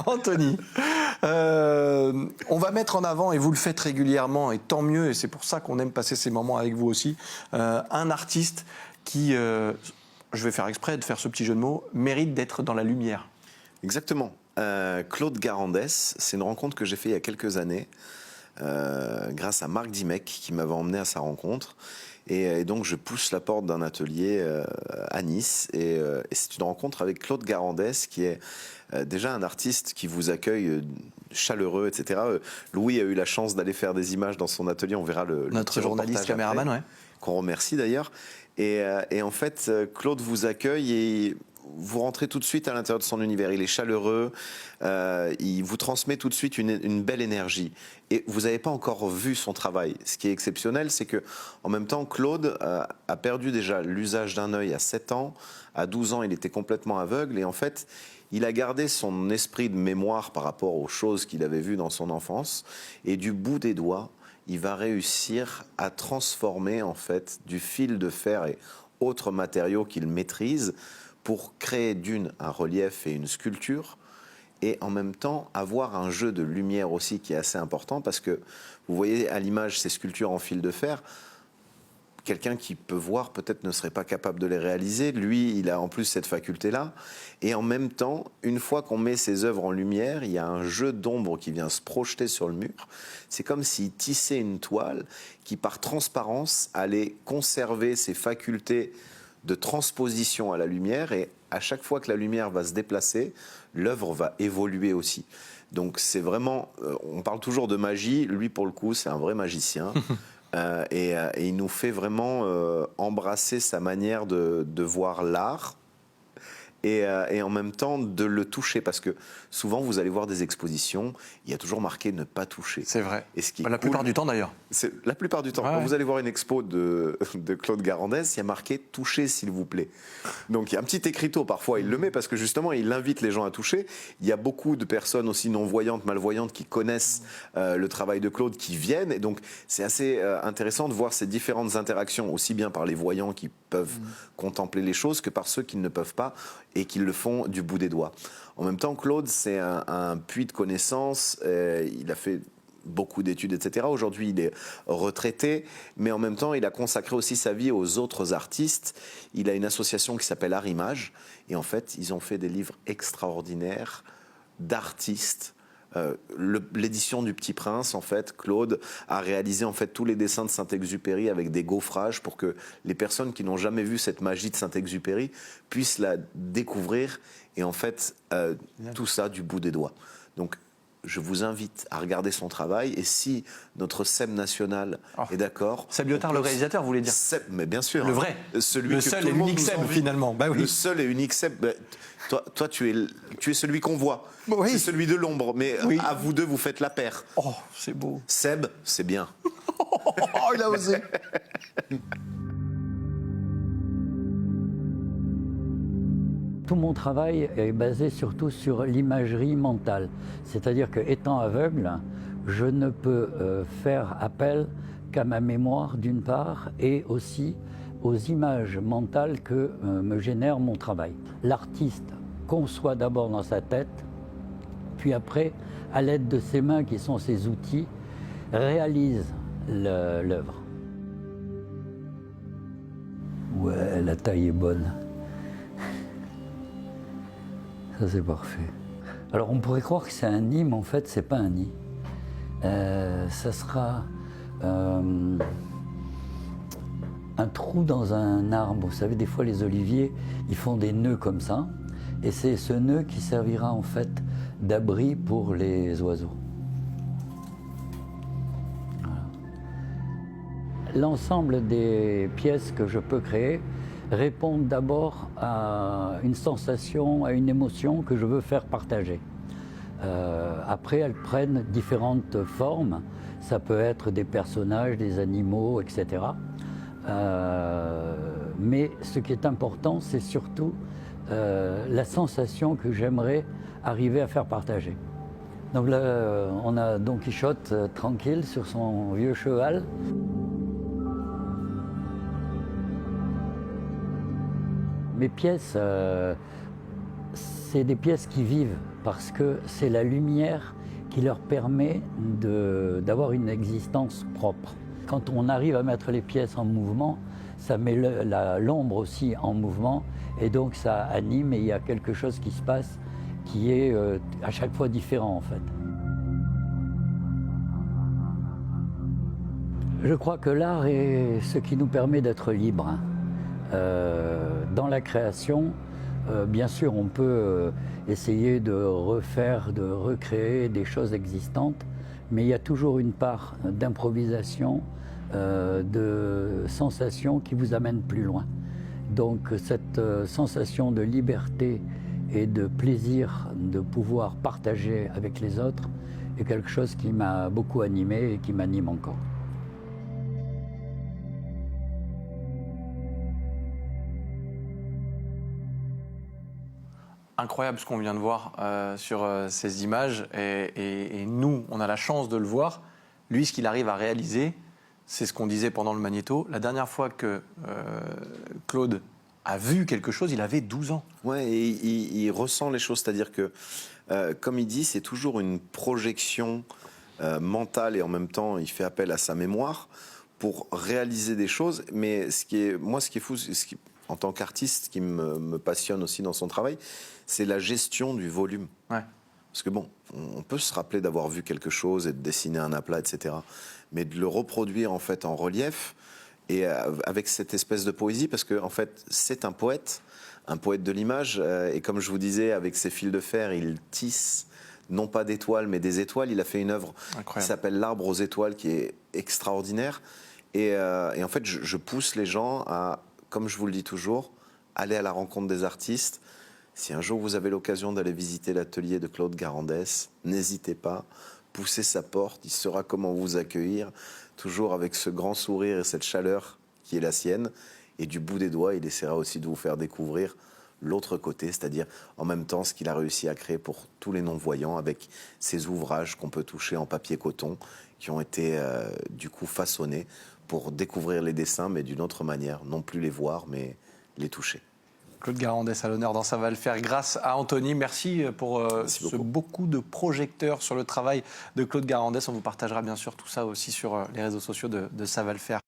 Anthony, on va mettre en avant, et vous le faites régulièrement, et tant mieux, et c'est pour ça qu'on aime passer ces moments avec vous aussi, un artiste qui, je vais faire exprès de faire ce petit jeu de mots, mérite d'être dans la lumière. Exactement. Claude Garandès, c'est une rencontre que j'ai faite il y a quelques années, grâce à Marc Dimec qui m'avait emmené à sa rencontre. Et donc je pousse la porte d'un atelier à Nice, et c'est une rencontre avec Claude Garandès qui est déjà un artiste qui vous accueille chaleureux, etc. Louis a eu la chance d'aller faire des images dans son atelier, on verra notre journaliste caméraman, ouais. Qu'on remercie d'ailleurs. Et en fait, Claude vous accueille et vous rentrez tout de suite à l'intérieur de son univers. Il est chaleureux, il vous transmet tout de suite une belle énergie. Et vous n'avez pas encore vu son travail. Ce qui est exceptionnel, c'est que en même temps, Claude a perdu déjà l'usage d'un œil à 7 ans. À 12 ans, il était complètement aveugle. Et en fait, il a gardé son esprit de mémoire par rapport aux choses qu'il avait vues dans son enfance. Et du bout des doigts, il va réussir à transformer en fait du fil de fer et autres matériaux qu'il maîtrise pour créer un relief et une sculpture, et en même temps avoir un jeu de lumière aussi qui est assez important, parce que vous voyez à l'image ces sculptures en fil de fer, quelqu'un qui peut voir peut-être ne serait pas capable de les réaliser. Lui, il a en plus cette faculté-là. Et en même temps, une fois qu'on met ses œuvres en lumière, il y a un jeu d'ombre qui vient se projeter sur le mur. C'est comme s'il tissait une toile qui, par transparence, allait conserver ses facultés de transposition à la lumière. Et à chaque fois que la lumière va se déplacer, l'œuvre va évoluer aussi. Donc c'est vraiment... on parle toujours de magie. Lui, pour le coup, c'est un vrai magicien. Et il nous fait vraiment embrasser sa manière de voir l'art et en même temps de le toucher, parce que souvent vous allez voir des expositions, il y a toujours marqué ne pas toucher. C'est vrai. Et ce qui la plupart du temps d'ailleurs. La plupart du temps. Ouais. Quand vous allez voir une expo de Claude Garandès, il y a marqué toucher s'il vous plaît. Donc il y a un petit écriteau, parfois il le met parce que justement il invite les gens à toucher. Il y a beaucoup de personnes aussi non-voyantes, malvoyantes qui connaissent le travail de Claude, qui viennent, et donc c'est assez intéressant de voir ces différentes interactions, aussi bien par les voyants qui peuvent contempler les choses que par ceux qui ne peuvent pas et qui le font du bout des doigts. En même temps, Claude, c'est un puits de connaissances. Il a fait beaucoup d'études, etc. Aujourd'hui, il est retraité, mais en même temps, il a consacré aussi sa vie aux autres artistes. Il a une association qui s'appelle Arimage, et en fait, ils ont fait des livres extraordinaires d'artistes. L'édition du Petit Prince, en fait, Claude a réalisé en fait tous les dessins de Saint-Exupéry avec des gaufrages pour que les personnes qui n'ont jamais vu cette magie de Saint-Exupéry puissent la découvrir, et en fait tout ça du bout des doigts. Donc je vous invite à regarder son travail, et si notre Seb national est d'accord... Seb Liotard, le réalisateur, vous voulez dire Seb, mais bien sûr. Le vrai. Le seul et l'unique Seb, finalement. Bah oui. Le seul et unique Seb. Bah, toi tu es celui qu'on voit. Oui. C'est celui de l'ombre. Mais oui. À vous deux, vous faites la paire. Oh, c'est beau. Seb, c'est bien. Oh, il a osé. Tout mon travail est basé surtout sur l'imagerie mentale. C'est-à-dire qu'étant aveugle, je ne peux faire appel qu'à ma mémoire d'une part, et aussi aux images mentales que me génère mon travail. L'artiste conçoit d'abord dans sa tête, puis après, à l'aide de ses mains qui sont ses outils, réalise l'œuvre. Ouais, la taille est bonne. Ça, c'est parfait. Alors, on pourrait croire que c'est un nid, mais en fait, c'est pas un nid. Ça sera un trou dans un arbre. Vous savez, des fois, les oliviers, ils font des nœuds comme ça. Et c'est ce nœud qui servira, en fait, d'abri pour les oiseaux. Voilà. L'ensemble des pièces que je peux créer répondent d'abord à une sensation, à une émotion que je veux faire partager. Après, elles prennent différentes formes. Ça peut être des personnages, des animaux, etc. Mais ce qui est important, c'est surtout la sensation que j'aimerais arriver à faire partager. Donc là, on a Don Quichotte tranquille sur son vieux cheval. Mes pièces, C'est des pièces qui vivent parce que c'est la lumière qui leur permet d'avoir une existence propre. Quand on arrive à mettre les pièces en mouvement, ça met l'ombre aussi en mouvement et donc ça anime et il y a quelque chose qui se passe qui est à chaque fois différent en fait. Je crois que l'art est ce qui nous permet d'être libres. Dans la création, bien sûr, on peut essayer de refaire, de recréer des choses existantes, mais il y a toujours une part d'improvisation, de sensation qui vous amène plus loin. Donc cette sensation de liberté et de plaisir de pouvoir partager avec les autres est quelque chose qui m'a beaucoup animé et qui m'anime encore. Incroyable ce qu'on vient de voir sur ces images et nous, on a la chance de le voir. Lui, ce qu'il arrive à réaliser, c'est ce qu'on disait pendant le magnéto. La dernière fois que Claude a vu quelque chose, il avait 12 ans. Ouais, et il ressent les choses, c'est-à-dire que, comme il dit, c'est toujours une projection mentale et en même temps, il fait appel à sa mémoire pour réaliser des choses. Mais ce qui est fou, en tant qu'artiste, ce qui me passionne aussi dans son travail, c'est la gestion du volume. Ouais. Parce que bon, on peut se rappeler d'avoir vu quelque chose et de dessiner un aplat, etc. Mais de le reproduire en fait en relief et avec cette espèce de poésie, parce que en fait, c'est un poète de l'image. Et comme je vous disais, avec ses fils de fer, il tisse non pas d'étoiles, mais des étoiles. Il a fait une œuvre qui s'appelle L'Arbre aux étoiles, qui est extraordinaire. Et en fait, je pousse les gens à, comme je vous le dis toujours, aller à la rencontre des artistes. Si un jour vous avez l'occasion d'aller visiter l'atelier de Claude Garandès, n'hésitez pas, poussez sa porte, il saura comment vous accueillir, toujours avec ce grand sourire et cette chaleur qui est la sienne. Et du bout des doigts, il essaiera aussi de vous faire découvrir l'autre côté, c'est-à-dire en même temps ce qu'il a réussi à créer pour tous les non-voyants avec ces ouvrages qu'on peut toucher en papier coton, qui ont été du coup façonnés pour découvrir les dessins, mais d'une autre manière, non plus les voir, mais les toucher. Claude Garandès à l'honneur dans Ça va le faire grâce à Anthony. Merci pour ce beaucoup de projecteurs sur le travail de Claude Garandès. On vous partagera bien sûr tout ça aussi sur les réseaux sociaux de Ça va le faire.